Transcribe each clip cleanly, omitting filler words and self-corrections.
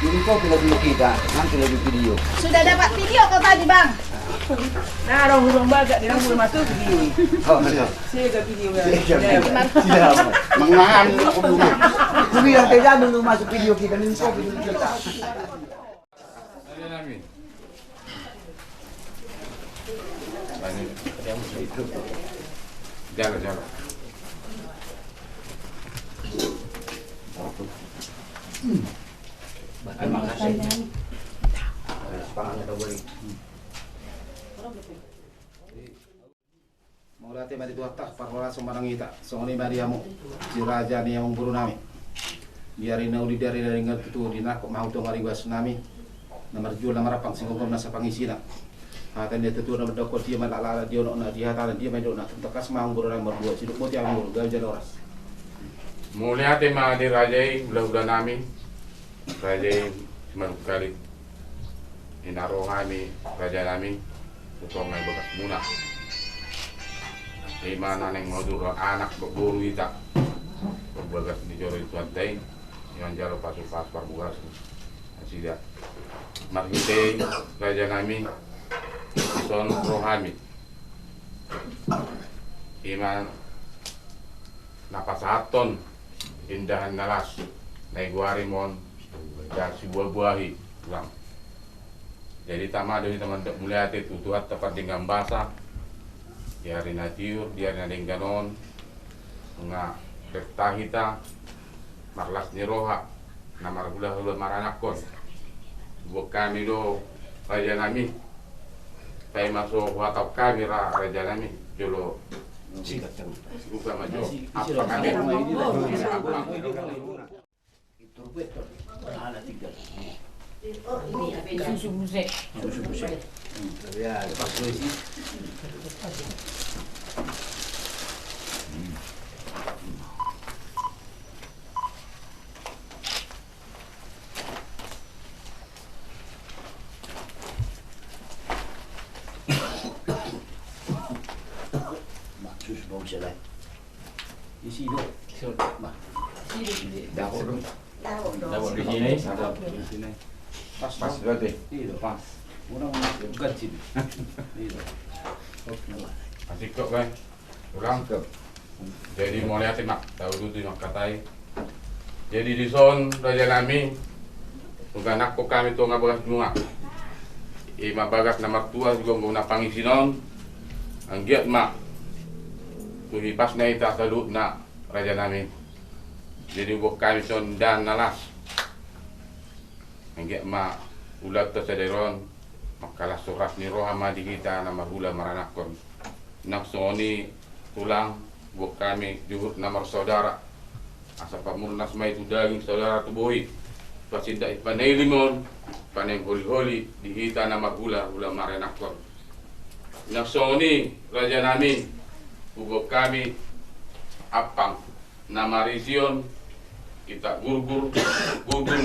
Jadi kau tidak dulu kita, nanti lagi video. Sudah dapat video kau tadi bang? Nah, orang hurung baga di rumah masuk video. Oh, benar. Saya video ya. Siapa? Mengahan aku dulu. Aku bilang kayak jangan dulu masuk video kita, ini kau video kita. Jalan. Terima kasih. Sepangannya kau beri. Mau latih mati dua tak, parwala sembarang kita. Songoni mariamu, si raja ni yang buru nami. Biarin nauli dari ngerti tu di nak mau tu mari was nami. Nomor jual nomor apang singkong nasa pangisina. Hatan dia tu nomor dokor dia malala dia nak dia hatan dia main nak tekas mau buru nomor dua. Siduk moti yang buru gajah oras. Mulia tema di rajai bulan nami. Rajai kali inaro kami raja nami utong may bekas muna. Di mana neng mau dulu anak berburu kita berbagas di joro itu antai yang jaro pasu pas perbukas asida margite raja nami son rohami iman napasaton indahan nalas naiguari mon dan si buah-buahi ulang. Jadi tama dari teman mulai hati tutuhat tepat dengan basah diari natiur, diari nading ganon nga bertahita marlas ni roha na margula-hula maranakon buat kami do raja nami kaya masuk watap kami raja nami jolo buka maju apa kami Itu betul. Ala tiga. Susu musik. Ya, lepas tu isi. Mak susu bau selai. Isi dulu. Mak. Dapur dulu. Dapur di sini. Di sini. pas berarti Iya, pas. Orang bukan sini. Iya. masih kok kan ulang jadi mulai hati mak tahu dulu mak katai jadi di son raja nami bukan aku kami tuh nggak bagas bunga ima bagas nomor tua juga nggak guna pangisinon anggiat mak tuh pas na ita salut na raja nami jadi buat kami son dan nalas anggiat mak ulat tersederon makalah surat ni rohama di kita nama hula maranakon naksoni tulang buat kami juhud nomor saudara asa pamurnas mai itu daging saudara tubuhi pasinda ipanay limon paneng holi-holi di kita nama hula maranakon naksoni raja nami buat kami apang nama rision kita gugur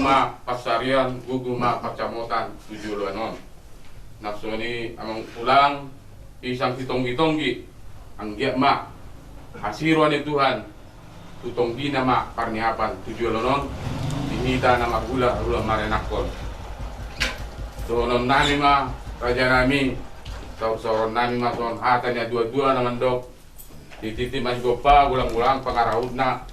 ma pasarian gugur ma pacamotan 7 luanon nafsoni amang pulang isang kitonggi ang giat ma hasiruan ni Tuhan tutonggi na ma parnihapan 7 luanon dinita na magula marenakon sonon nami ma raja nami soron nami ma son hatan ya dua-dua naman dok dititi mas gopa ulang-ulang pangarahud na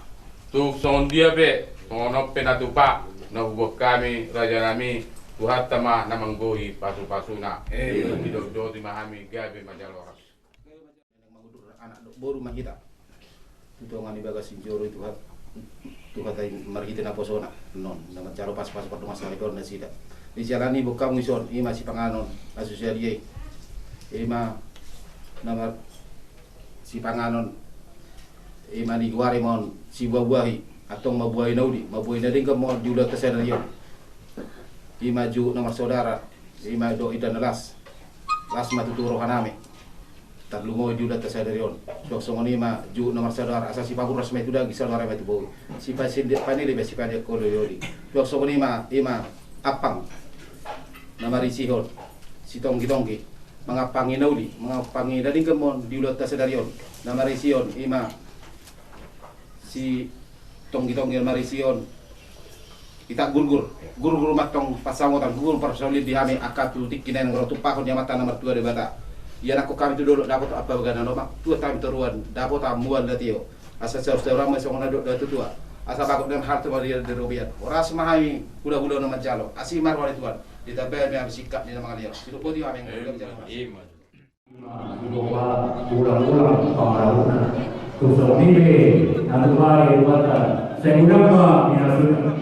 tuk son dia be sonop penatupa na hubok kami raja nami buhat tama namang gohi pasu-pasu na hidup do di mahami gabi majaloras Anak baru mahita. Itu ngani bagas sinjoro itu hat. Tu kata margite na posona non nama caro pas-pas pada masa rekor na sida. Di jalani buka muson ima si panganon asosiasi ima nama si panganon ima ni guaremon si buah-buahi atau mabuahi naudi mabuahi nading mo diulat kesedario ima ju nomor saudara ima do idan las matuturo kaname tatlungo diulat kesedarion dok songoni ma ju nomor saudara asasi pabur rasme itu dagi saudara itu boy si pasin panili si panil kolo yodi dok songoni ma ima apang nama risihon si tonggi mengapangi naudi mengapangi nading mo diulat kesedarion nama rision ima si tonggi marision Kita guru matong pasangotan guru persoli di hami akatu tikinen ngoro tupakon nyamatan nomor 2 di bata. Ya aku kami tu dulu dapat apa bagana nomak tua kami teruan dapat amuan datio. Asa seorang masih orang dulu datu tua. Asa bakut dengan hal tu dia di rubiat. Oras mahai gula-gula nama jalo. Asimar wali tuan. Ditabai yang sikap di nama dia. Itu pun dia yang ulang-ulang pembangunan tusuk nilai atau baik buatan segudang minasuna.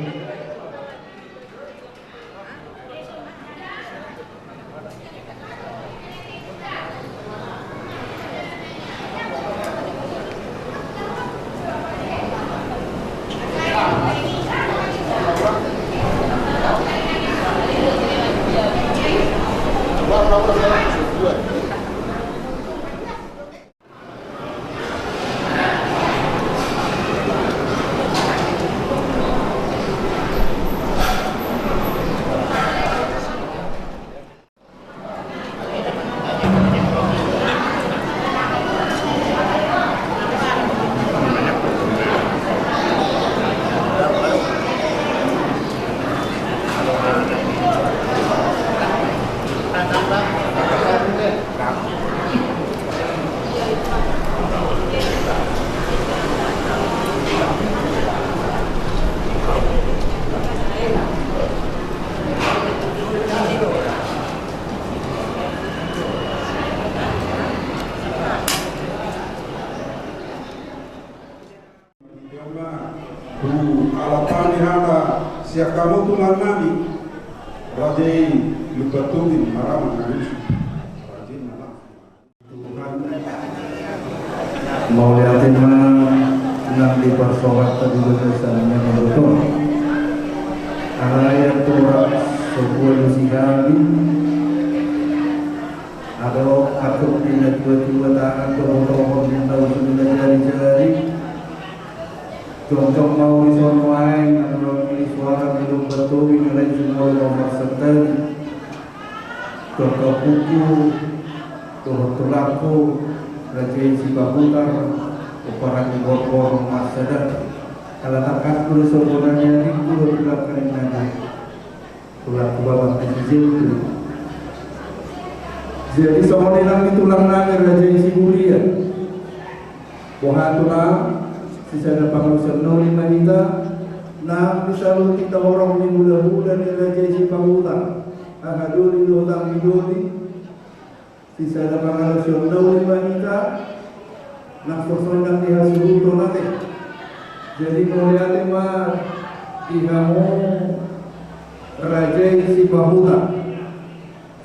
Alapani hata siakamu tulan nabi rajai lubatutin haram ngarishu rajai malam mau lihatin nang di persoalan tadi kesannya betul araya turak sebuah lusikali ada aku punya dua tangan tohon tahu sudah jari-jari contoh mau disonoain atau pilih suara belum betul nilai semua nomor seten contoh buku contoh tulaku rajai si bahutar uparan bor-bor masyarakat kalau takkan tulis sebenarnya ini kudu dilakukan nanti tulaku bawah kecil jadi semua nilang tulang nangir rajai si mulia bohatulah sisa pangurusan noli manita na misalu kita orang ni mula-mula ni raja si pangutan akaduli lutang biduli sisa pangurusan noli manita nak sosonang di hasil nanti jadi melihat mah ihamu raja si pangutan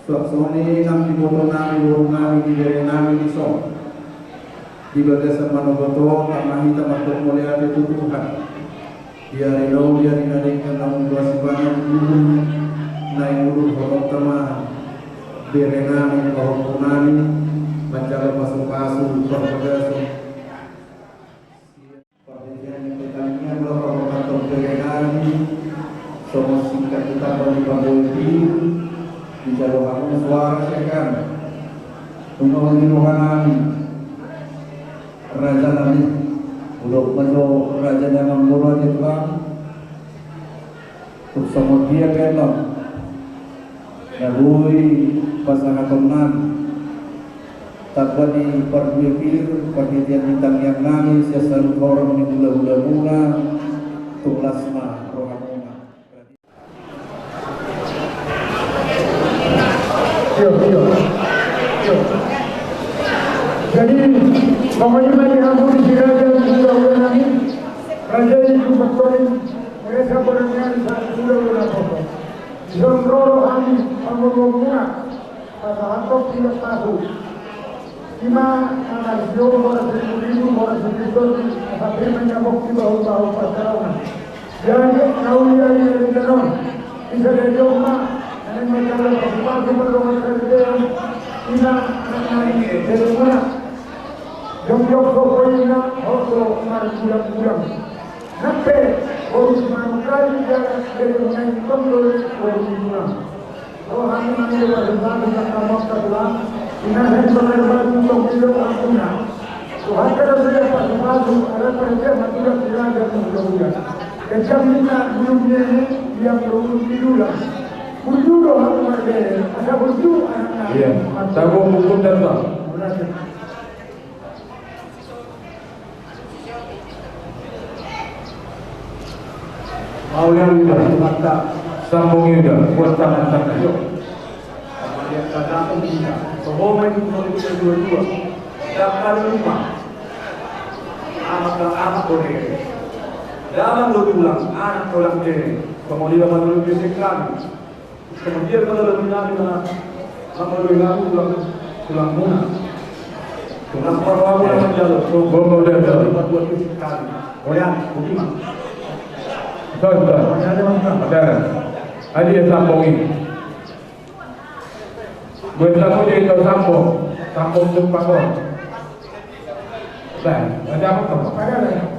sosoni nam di botol nami burung nami di dari nami di son di bagasan manoboto tamahita matok melihat itu Tuhan dia rinau dia rinadingkan namun dua sibanan dulu naik urut horok tamah berenami horok punani baca pasu-pasu berbagasu perjanjian yang bertanya berapa kantor berenami semua singkat kita bagi pangulti di jalur kamu suara sekan untuk mengiruhanami raja nabi untuk menu raja yang murah di Tuhan untuk semua dia kelam nabui pasangan teman tak bani perwipir perhatian bintang yang nangis ya selalu orang di mula-mula untuk lasma rohamuna jadi pokoknya bagi kamu di raja sudah ini raja itu betul mereka berenang saat sudah pokok Zondro kami pengumumnya pada hantok tidak tahu lima anak jauh pada 1.000 pada 1.000 tapi menyambung di bahu-bahu pasaran jadi kau dari dalam bisa dari rumah dan mereka berpakaian berdoa kerja ina dari mana jom-jom pokoknya hoso bulan-bulan sampai harus mengkali jalan dari mengenai kontrol bulan. Kalau hanya menjadi bagian dari kamu terang, ina hendak berbagi untuk hidup ampuna. Tuhan kada sudah pasal ada kerja mati tidak ada kemudian. Kesamina gulungnya dia perlu tiduran. Bujuro harus berbeda. Asal buju anak-anak. Iya. Tahu buku dan tak. Mau yang sudah mata sambungnya sudah buat tangan-tangan. Yuk. Kemudian datang kita. Bahwa itu 2022. Dapat 5. Anak boleh. Dalam lu pulang, anak pulang deh. Kemudian menurut fisik kami. Kemudian kalau lebih lagi pulang muna. Pulang perlawanan yang jalur. Bomo dan jalur. Buat fisik kami. Koyan, bagaimana? Betul. Ada. Ada yang sambung ini. Buat sambung jadi kau sambung. Sambung jumpa kau. Baik, ada apa? Ada.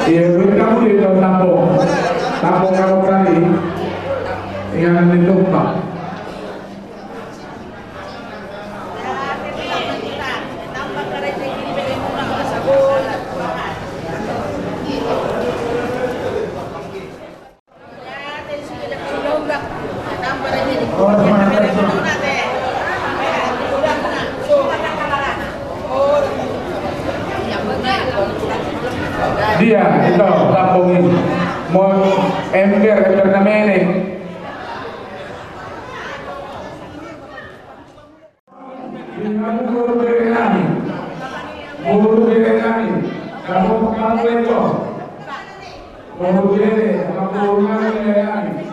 Iya, kamu di dalam tampung kamu kali yang ditumpah. Dia itu tampung ini mau ember namanya. Guru dari kami, kamu kamu itu, guru dari kami.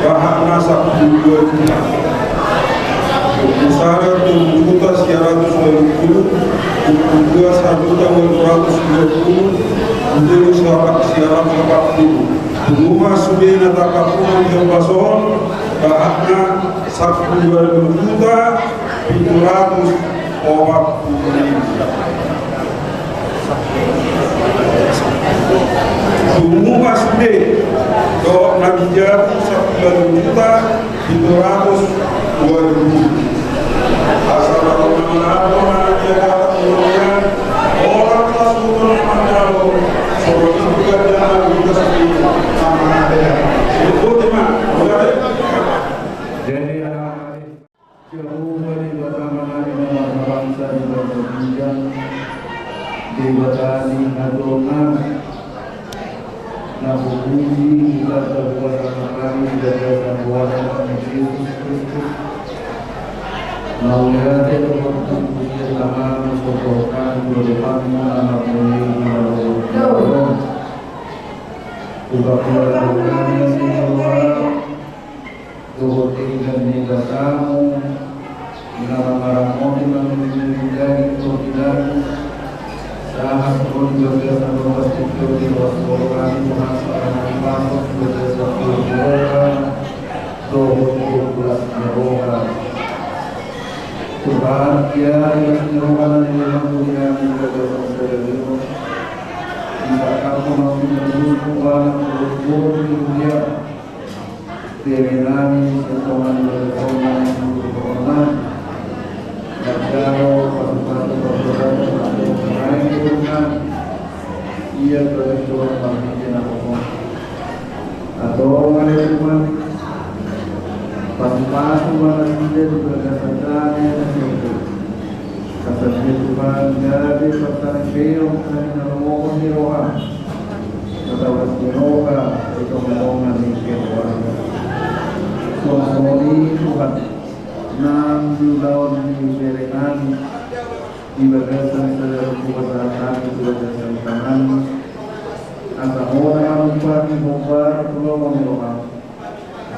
bahan nasab 2 juta. Usaha juta sekian 120, kedua 1.220, menjadi sekian 40. Rumah subena takapunan yang bason, bahannya 1.2 juta 740. Semua sudah do nabija 1 juta 720. Asal orang langsung mandalo seperti juga dengan juga sama itu tema. Jadi anak-anak jauh dari bagaimana bangsa di Indonesia di batali nasional. Nabuhi kita terbuat kami dari Tuhan Yesus Kristus. Maunya untuk puji nama sokokan berdepanmu anak mulia Allah. Ubah Tuhan semua dohoti dan nibatamu nama-nama menjadi tohidan saat pun juga berwasiat bahagia yang menyuruhkan yang mempunyai kebebasan sederhana. Jika kamu mau berhubungan di dunia, dengan sesuatu berhubungan berhubungan, dan kalau pasukan berhubungan, ia berhubungan bagi apa atau manajemen pas-pas manajemen berdasarkan itu kata Tuhan dari pertanyaan beliau dan ngomong di roha kata di roha itu ngomongan di keluarga suami Tuhan 6 tahun di Berenan di bagasan saudara kuasa kami berdasarkan tangan atau orang pagi membar tolong doa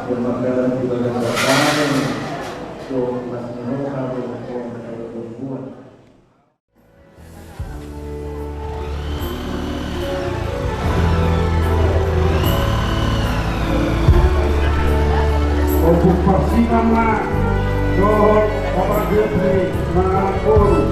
bermakaran di bagian belakang so masih doa berbuat okupasi nama dohot Bapak Jepri Malakul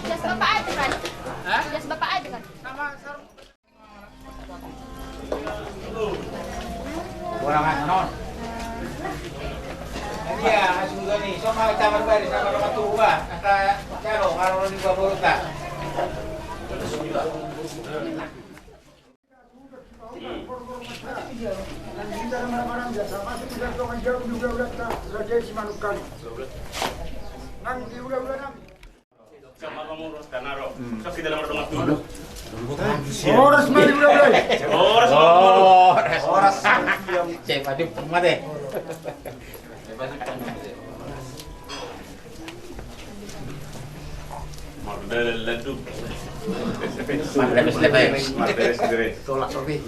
Jas bapak aja kan? Jas bapak aja kan? Orang non. Iya, sudah nih. Sama camar baris sama rumah tua. Kata calo kalau di bawah buruta. Sama kamu Kanaro. Saksi dalam rumah dulu. Horas mari udah. Horas. Cek padi pemat deh. Model ladu. Model sendiri. Tolak sofi.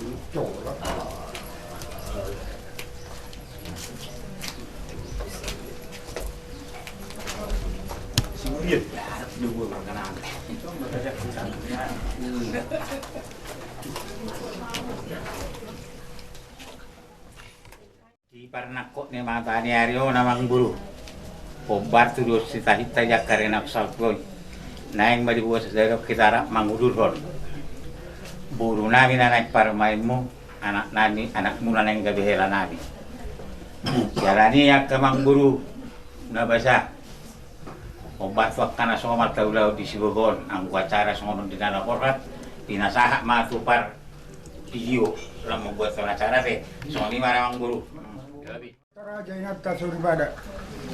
Iya. Di Parnakok nih matanya Aryo namang buru. Pobar tu dos cita-cita ya karena salpon. Naing badi buat saudara kita mangudur kon. Buru nami naik parmaimu anak nani anakmu naing gabi hela nami. Jarani ya kemang buru na basa. Obat wakana somat taulau di Sibogon ang acara songon di dalam korat dinasaha matupar video lam membuat acara teh soni marang guru. Raja ingat tasuri pada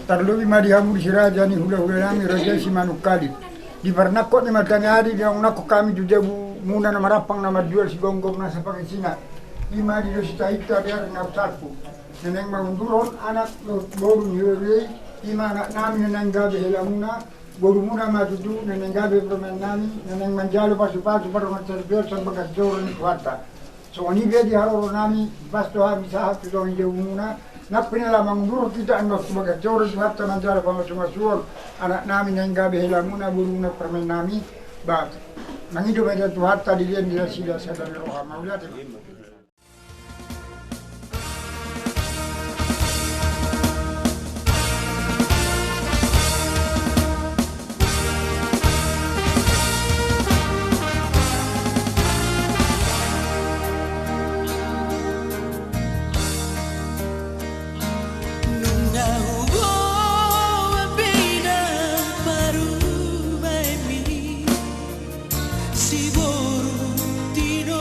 terlebih madihamu di raja ni hula-hula nami raja si manuk kali di Parnakok ni matanya hari yang nak kami juga muna nama rapang nama jual si gonggong nasa pangisina 5 di dosa hektar dia nak sapu neneng mangurun anak baru nyuri 5 anak nami neneng gabe helamuna baru muna maju neneng gabe permen nami neneng manjalo pasu-pasu pada macam biasa bagas joran kuata so ni dia di haro nami pas doa misah tu dong jauh muna nak pinalamang duro kita anak sebagai joran kuata manjalo pasu-pasu anak nami neneng gabe helamuna baru muna permen nami bak mangido baca Tuhan tadi dia sila sadar roha maulat. Si boru tino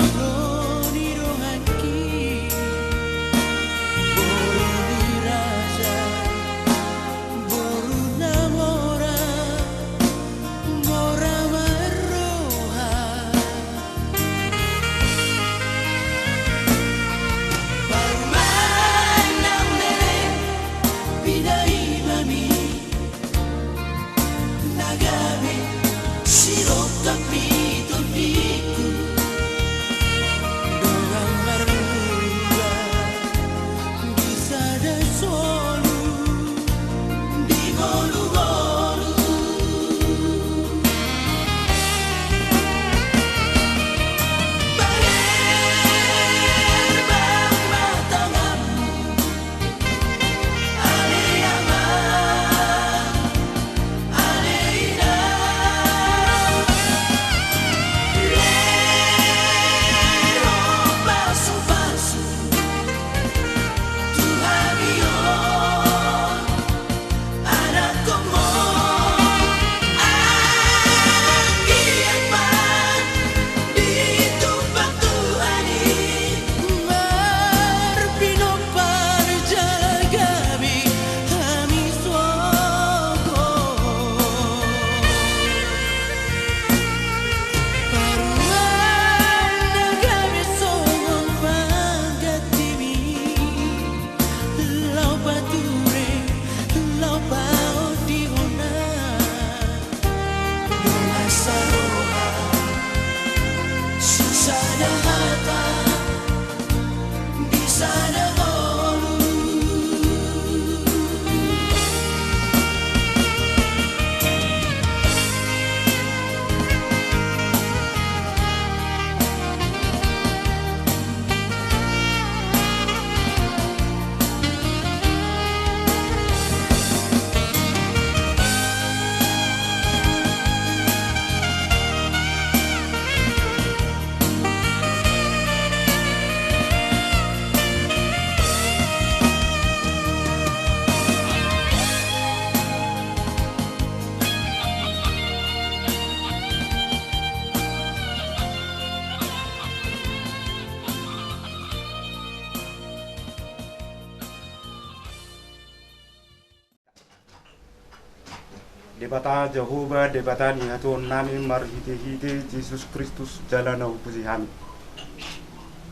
Debata Jehovah, debata ni hatun nami marhite-hite Yesus Kristus jalana upusi kami.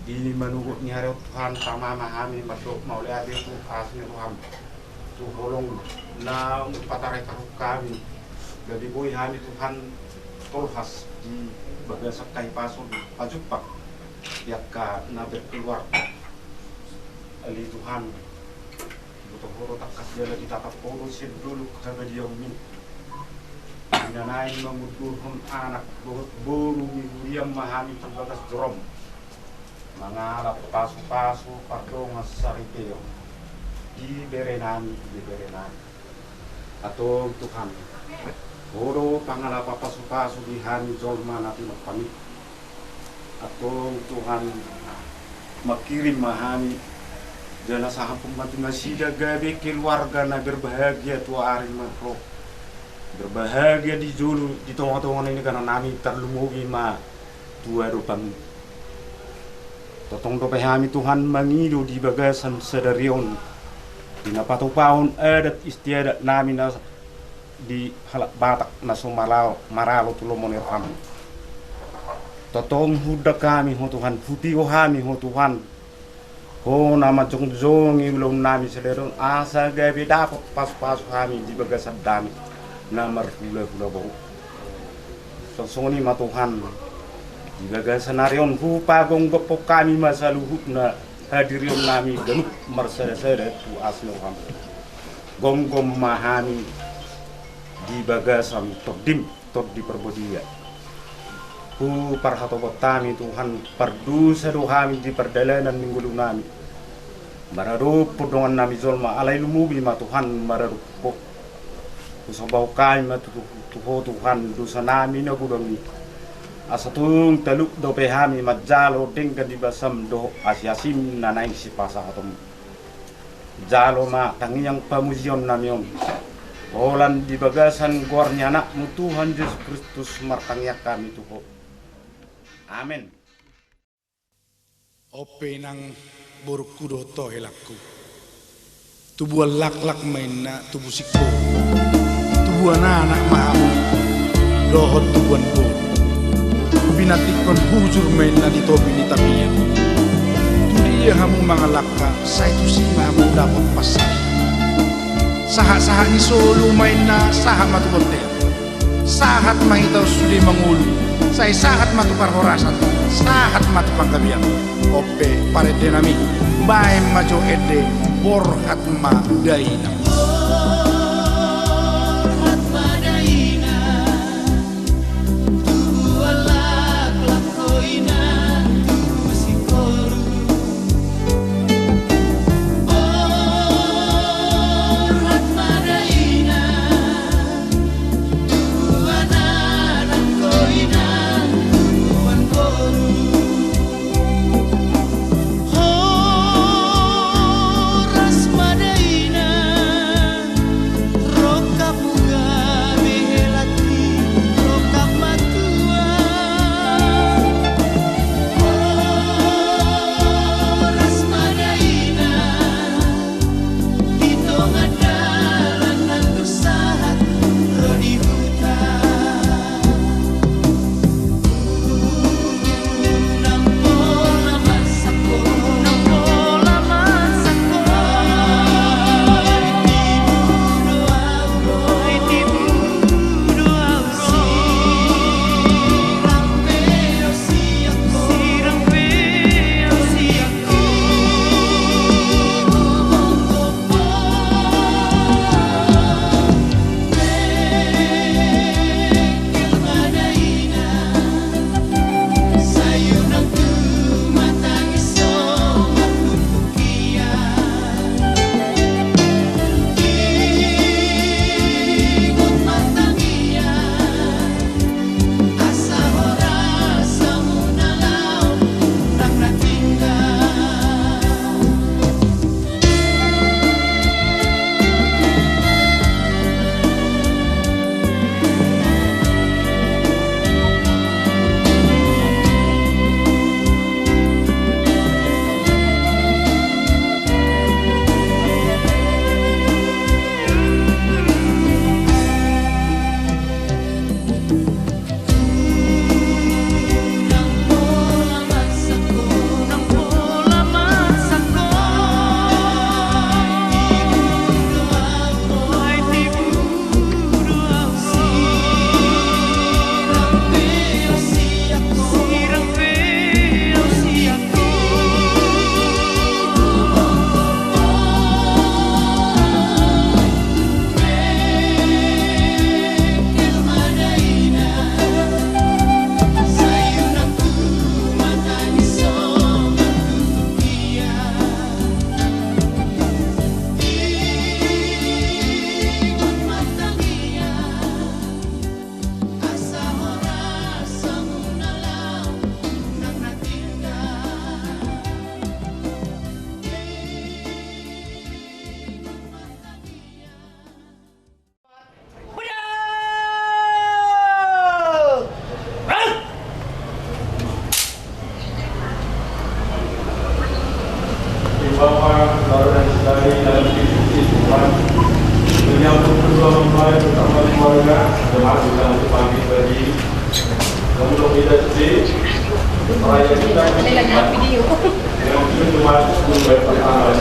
Di manuguk ni hari Tuhan sama kami masuk maulia itu asli Tuhan. Tuholong na patarai tahu kami. Jadi boy kami Tuhan tolhas di bagai sakai pasun pajupak yakka na berkeluar ali Tuhan. Butuh horo takas dia lagi tatap horo sih dulu sampai dia min. Nanay mangudurhon anak buru miyam mahami pagbagas drum mga paso-paso pardong saripeo di berenan atong Tuhan horo pangalapa paso-paso di hani jolma natin magpamit atong Tuhan makirim mahami dyan sa hapong matinasida gabi keluarga na berbahagia tua aring makro berbahagia di julu di tengah-tengah ini karena nami terlumugi ma tua rupang totong dope kami Tuhan mangido di bagasan sedarion di napatupaon adat istiadat nami na di halak batak na sumalao maralo tulomonir kami totong huda kami ho Tuhan putih kami ho Tuhan ho nama jong-jong ilom nami sedarion asa gabi dapat pas-pas kami di bagasan dami namar hula-hula bau sosoni matuhan di bagasan senarion hu pagong gopok kami masa luhut na hadirion nami genuk marsada-sada tu asno ham gom-gom mahami di bagasan todim tot di perbodia hu parhatobot kami Tuhan pardu sedu kami di perdalanan minggulu nami mararup podongan nami zolma alai lumubi ma Tuhan mararup Usabau kami matutuho Tuhan dosa nami na gudami asatung teluk dope hami majalo tingkat di basam do asyasim na naik si pasa atom jalo ma tangiang pamuzion namion Olan di bagasan gornya anakmu Tuhan Yesus Kristus martangyak kami tuho amin. Ope nang buruk kudo to helakku tubuh lak-lak main na tubuh sikpo tubuh anak mahamu dohot tubuhan po binatikon hujur main na dito binitabiyan tudiya hamu mga laka sa ito si mahamu dapat pasay saha-saha ni solo main na saha matukotel sahat mahitaw suli mangulu say sahat matuparhorasan sahat matupanggabiyan ope parede nami bae majo ede borhat ma daina Ras Madaina jemaat kita untuk pagi tadi. Kemudian kita sedih, raya kita dengan jemaat untuk berperkara.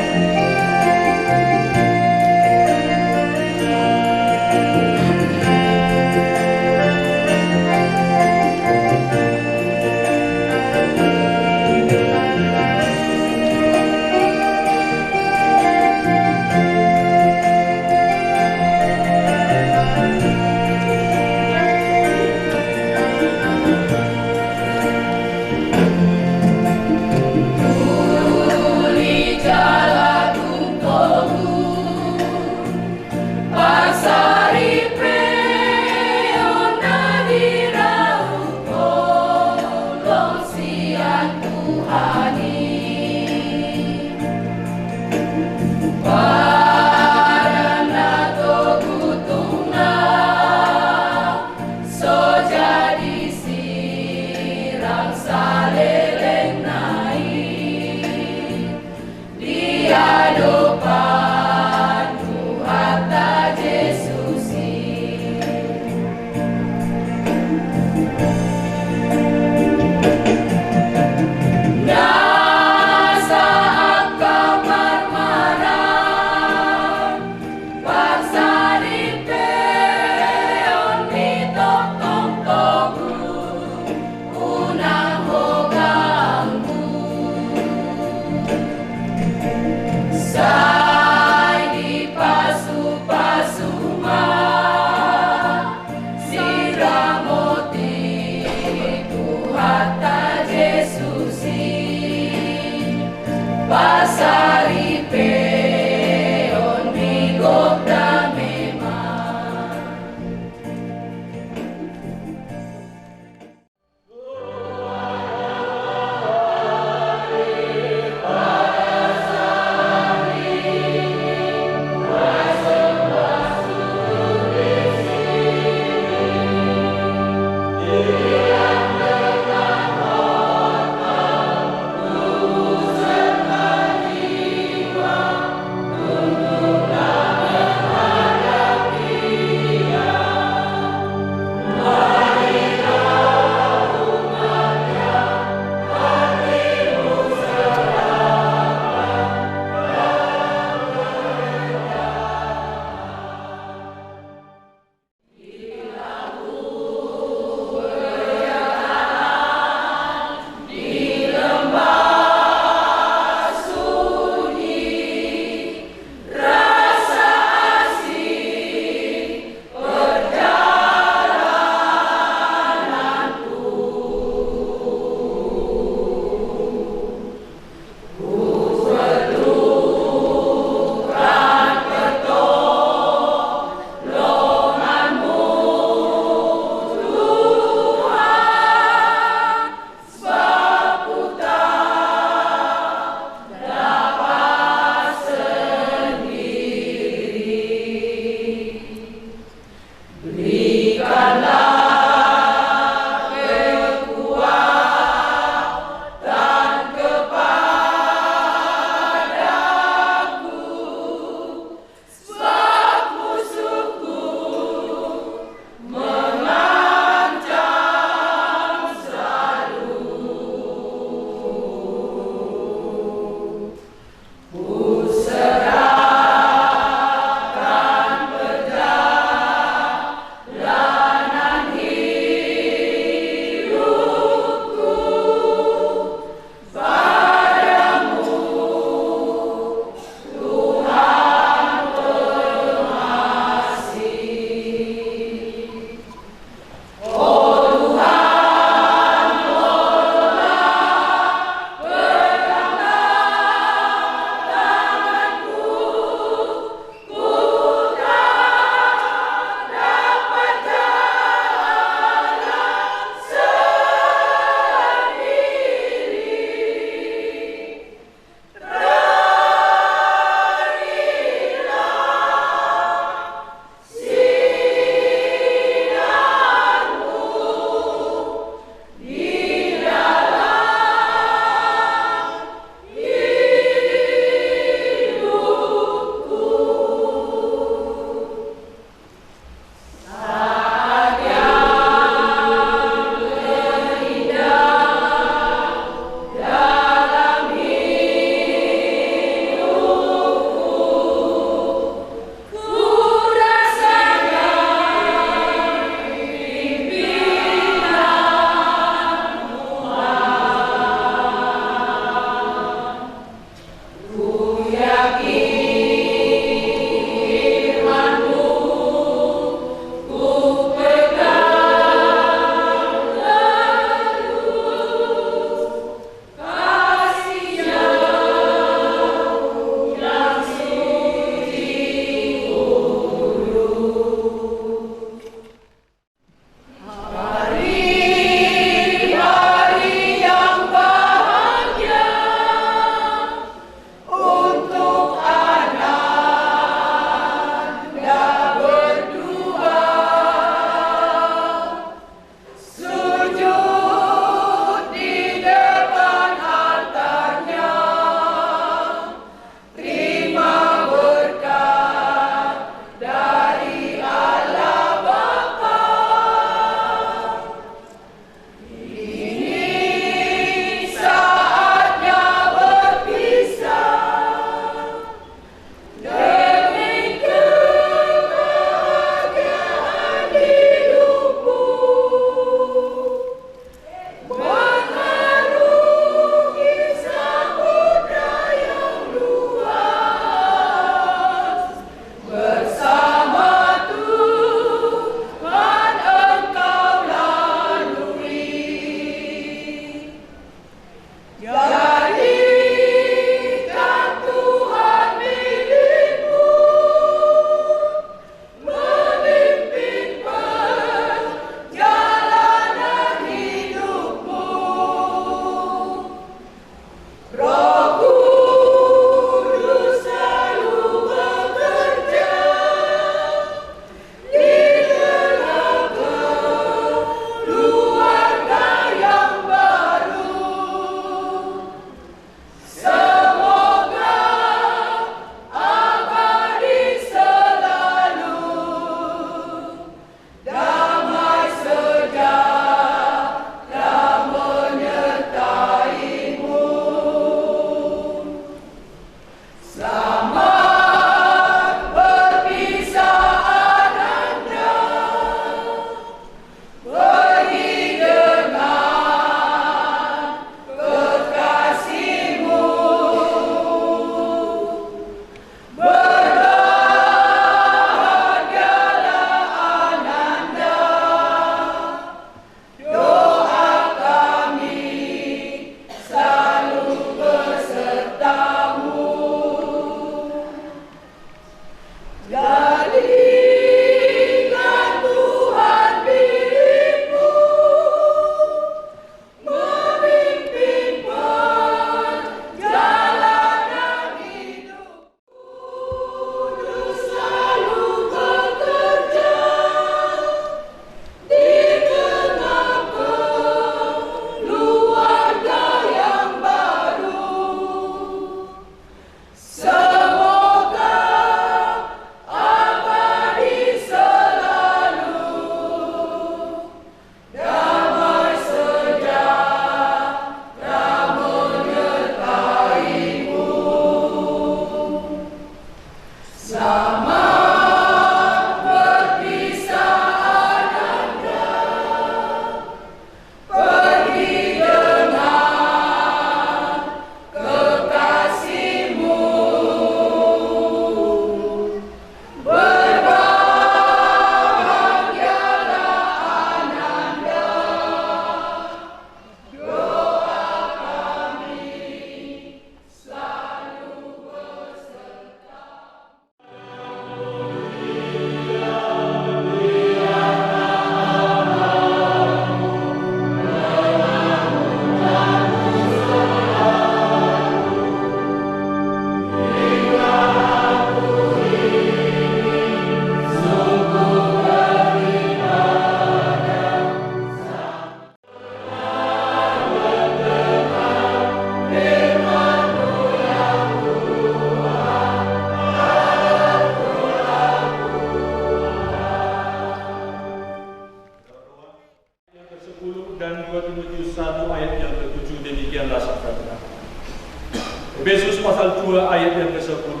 2 ayat yang ke-10.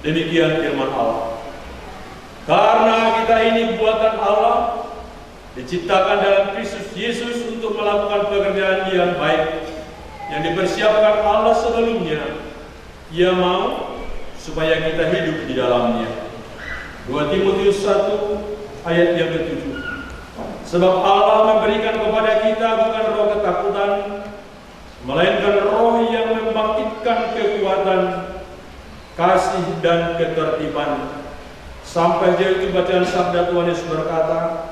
Demikian firman Allah. Karena kita ini buatan Allah, diciptakan dalam Kristus Yesus untuk melakukan pekerjaan yang baik yang dipersiapkan Allah sebelumnya. Ia mau supaya kita hidup di dalamnya. 2 Timotius 1 ayat yang ke-7. Sebab Allah memberikan kepada kita bukan roh ketakutan, melainkan roh yang membangkitkan kekuatan, kasih dan ketertiban. Sampai jauh itu bacaan sabda Tuhan Yesus berkata,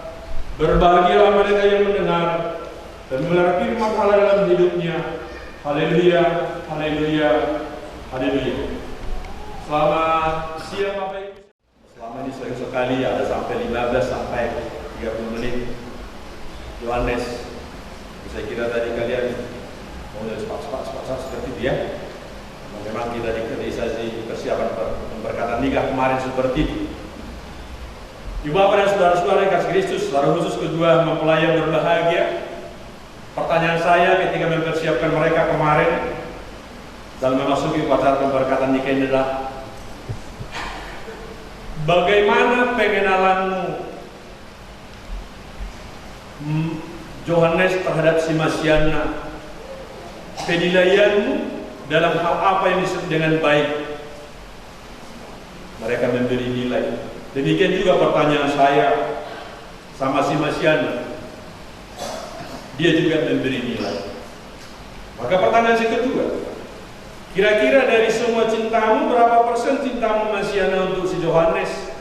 berbahagialah mereka yang mendengar dan memelihara firman Allah dalam hidupnya. Haleluya, haleluya, haleluya. Selamat siang Bapak Ibu. Selama ini sering sekali ada sampai 15 sampai 30 menit Yohanes. Saya kira tadi kalian mau dari cepat seperti dia. Memang kita di persiapan pemberkatan nikah kemarin seperti itu. Ibu bapak dan saudara-saudara yang kasih Kristus, secara khusus kedua mempelai yang berbahagia. Pertanyaan saya ketika mempersiapkan mereka kemarin dalam memasuki upacara pemberkatan nikah ini adalah, bagaimana pengenalanmu Yohanes terhadap si Masiana? Penilaianmu dalam hal apa yang disebut dengan baik? Mereka memberi nilai. Demikian juga pertanyaan saya sama si Masiana, dia juga memberi nilai. Maka pertanyaan si kedua, kira-kira dari semua cintamu, berapa persen cintamu Masiana untuk si Yohanes?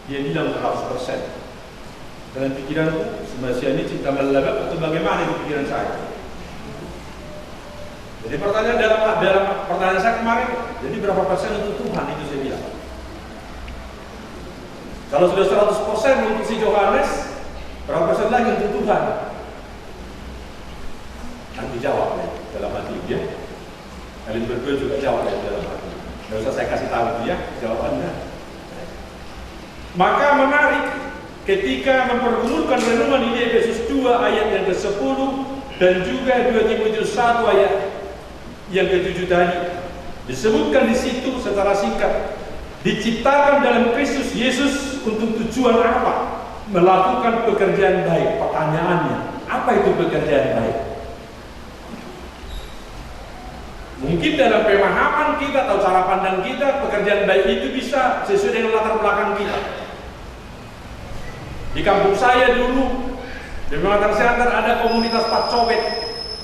Dia bilang 100%. Dalam pikiranku, si Masiana ini cinta meledak atau bagaimana di pikiran saya? Jadi pertanyaan dalam pertanyaan saya kemarin, jadi berapa persen untuk Tuhan, itu saya bilang. Kalau sudah 100% untuk si Yohanes, berapa persen lagi untuk Tuhan? Nanti jawab ya, dalam hati dia. Kalian berdua juga jawab ya dalam hati. Nggak usah saya kasih tahu dia jawabannya. Maka menarik ketika mempergumulkan renungan di Efesus 2 ayat yang ke-10 dan juga 2 Timotius 1 ayat yang ke-7 tadi, disebutkan di situ secara singkat, diciptakan dalam Kristus Yesus untuk tujuan apa? Melakukan pekerjaan baik. Pertanyaannya, apa itu pekerjaan baik? Mungkin dalam pemahaman kita atau cara pandang kita, pekerjaan baik itu bisa sesuai dengan latar belakang kita. Di kampung saya dulu, di Pemakaran Selatan ada komunitas Pak Copet,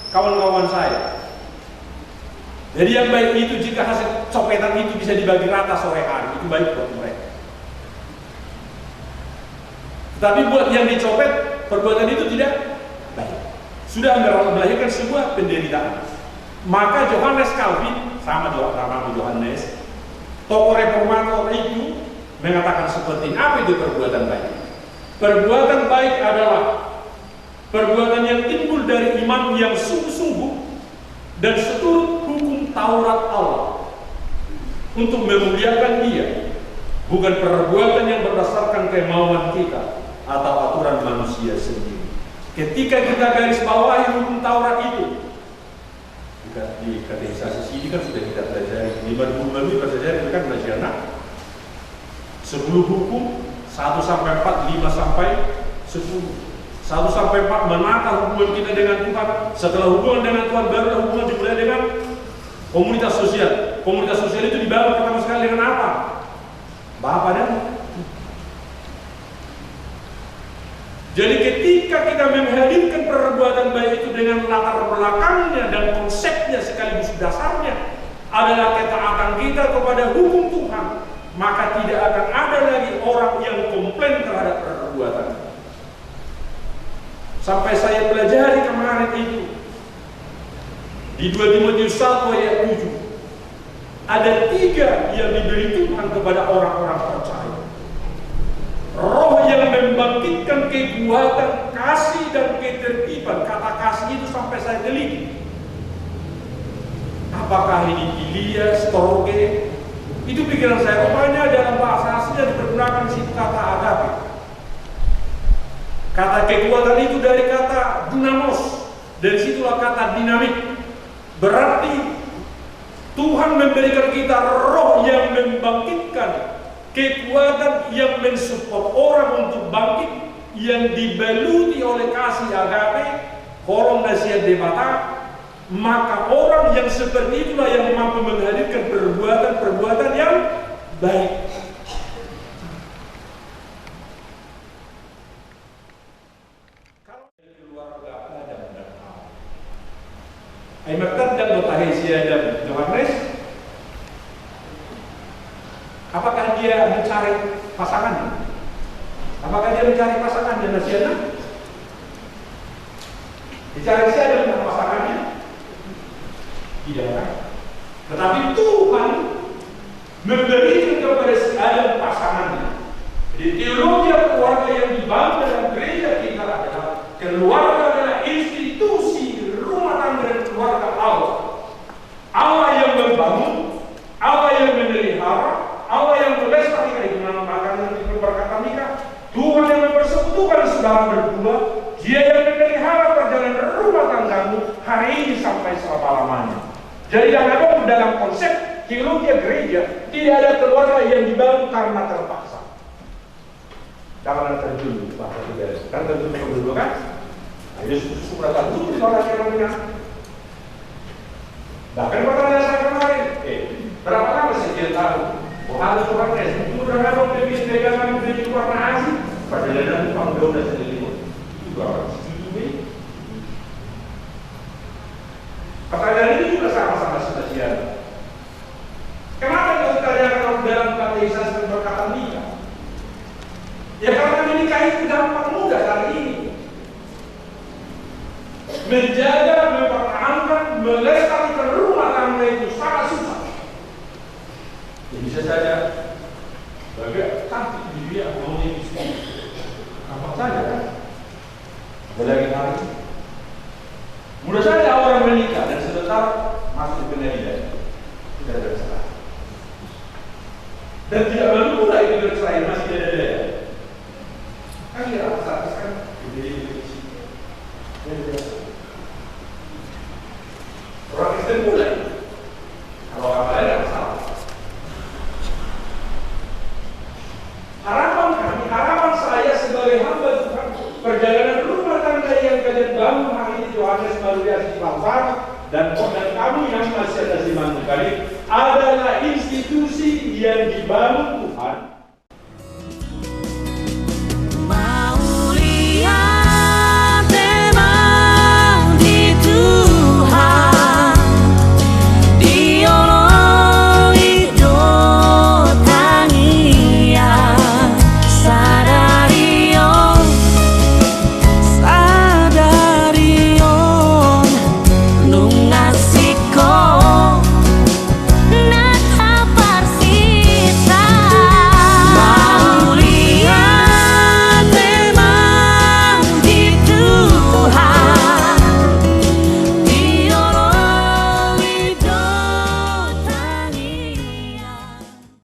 kawan-kawan saya. Jadi yang baik itu jika hasil copetan itu bisa dibagi rata sore hari, itu baik buat mereka. Tapi buat yang dicopet, perbuatan itu tidak baik. Sudah melahirkan sebuah penderitaan. Maka Johannes Calvin, sama Johannes, tokoh reformator itu mengatakan seperti ini. Apa itu perbuatan baik? Perbuatan baik adalah perbuatan yang timbul dari iman yang sungguh-sungguh dan seturut hukum Taurat Allah untuk memuliakan Dia, bukan perbuatan yang berdasarkan kemauan kita atau aturan manusia sendiri. Ketika kita garis bawahi hukum Taurat itu, di katekisasi sini kan sudah kita pelajari 5 pelajari itu kan masih anak 10 hukum 1 sampai 4, 5 sampai 10. 1 sampai 4 menata hubungan kita dengan Tuhan. Setelah hubungan dengan Tuhan, baru hubungan dimulai dengan komunitas sosial. Komunitas sosial itu dibangun pertama sekali dengan apa? Bapak dan jadi ketika kita menghadirkan perbuatan baik itu dengan latar belakangnya dan konsepnya sekaligus dasarnya adalah ketaatan kita kepada hukum Tuhan, maka tidak akan ada lagi orang yang komplain terhadap perbuatan. Sampai saya pelajari kemarin itu di 2 Timotius 1 ayat 7 ada 3 yang diberi Tuhan kepada orang-orang percaya. Roh yang membangkitkan kekuatan, kasih dan ketertiban. Kata kasih itu sampai saya teliti. Apakah ini filia, storge? Itu pikiran saya. Rupanya dalam bahasa aslinya dipergunakan situ kata agape. Kata kekuatan itu dari kata dynamos. Dari situlah kata dinamik. Berarti Tuhan memberikan kita roh yang membangkitkan, kekuatan yang mensupport orang untuk bangkit, yang dibaluti oleh kasih agape, kolom nasihat debata. Maka orang yang seperti itulah yang mampu menghadirkan perbuatan-perbuatan yang baik. Kalau keluarga Adam dan Hawa, Aimakan dan Lotahesia dan Yohanes, apakah dia mencari pasangan? Apakah dia mencari pasangan dan nasihatnya? Dicari siapa dengan pasangannya? Tidak. Tetapi Tuhan memberikan kepada si Adam pasangannya. Jadi teologi keluarga yang dibangun dalam gereja kita adalah keluarga adalah institusi rumah tangga dan keluarga Allah. Allah yang membangun, Allah yang memelihara, Allah yang melestarikan itu nama makanan itu berkata nikah. Tuhan yang mempersekutukan saudara berdua, Dia yang memelihara perjalanan rumah tanggamu hari ini sampai selama-lamanya. Jadi jangan dalam konsep teologi gereja tidak ada keluarga yang dibangun karena terpaksa. Jangan terjun bahasa kita. Kan terjun dulu kan? Nah, itu sudah terjun di orang yang punya. Bahkan pertanyaan saya kemarin, berapa lama sekian tahun? Oh harus Tuhan itu udah nggak mau bebas pegangan beli warna asing. Perjalanan Tuhan udah sendiri. Itu orang setuju. Pertanyaan ini juga sama-sama spesial. Kenapa kita tanyakan dalam katekisasi dan perkataan nikah? Ya karena menikah itu gampang mudah kali ini. Menjaga, mempertahankan, melestarikan rumah tangga itu sangat susah. Ya, bisa saja bagi cantik dia maunya istri. Apa saja kan? Apalagi hari ini. Mudah saja orang menikah dan sebentar masuk ke pengadilan. Tidak ada kesalahan. Dan tidak lalu pula itu bercerai masih ada. Kan dia rasa kan jadi orang Kristen mulai. Kalau apa ada masalah. Harapan saya sebagai hamba Tuhan, perjalanan rumah tangga yang kalian bangun hari ini Yohanes Maria Sipampar dan kami yang masih ada di Mangkali adalah institusi yang dibangun